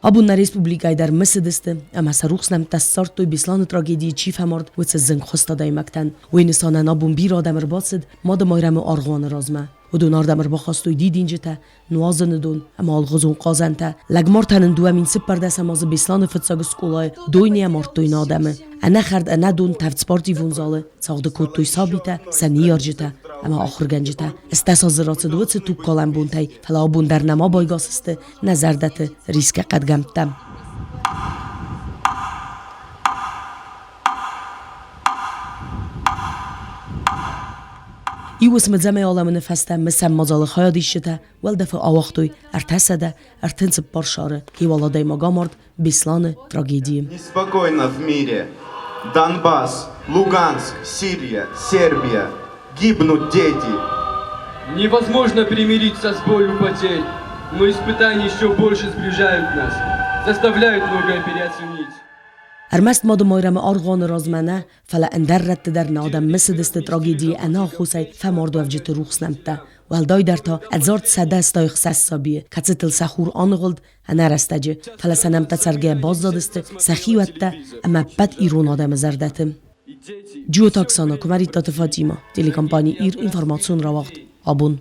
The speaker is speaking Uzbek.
Abunna Respublikai der Messedeste, am Saruxnem tas sortoi bislan tragedie çifemord و چه زنگ خسته دایمکتن و این سانه نابون بیر آدمر باسد ما دمایرم آرغوان رازمه و دون آدمر بخواستوی دیدینجه تا نوازن دون اما آلغزون قازن تا لگمار تنن دو امین سپر دست اماز بیسلان فتساگ سکولای دوینی امارت دوین آدمه انا خرد انا دون تفتسپارتی وونزاله ساقده کود توی سابیته سنی تا اما آخر گنجته استاساز رات دوت توپ کالم بونتای فلا بون در نما بایگاسسته نظردت ریسک قد گمتم ایوس مزمه عالم نفسته مثل مزال خیادی شده ول دفع آوختوی ارتسده ارتنس پارشاره که ولادای مگا مرد بیسلان трагедии. Неспокойно в мире. Донбасс, Луганск, Сирия, Сербия. Гибнут дети. Невозможно примириться с болью потерь, но испытания еще больше сближают нас, заставляют многое переоценить. ارمست مادو مایرم آرغان رازمنه فلا اندر رد در نادم مثل دست تراگیدی انا خوصی فماردو افجت روخ سنمته و هلدای در تا ادزارت سده استای خساس سابیه کتستل سخور آنغلد انا رستجه فلا سنمته سرگه باز دادسته سخیوته اما بد ایرون آدم زردتم جو تاکسانا کمری تات فاطیما تیلی کمپانی ایر انفرماسیون را وقت آبون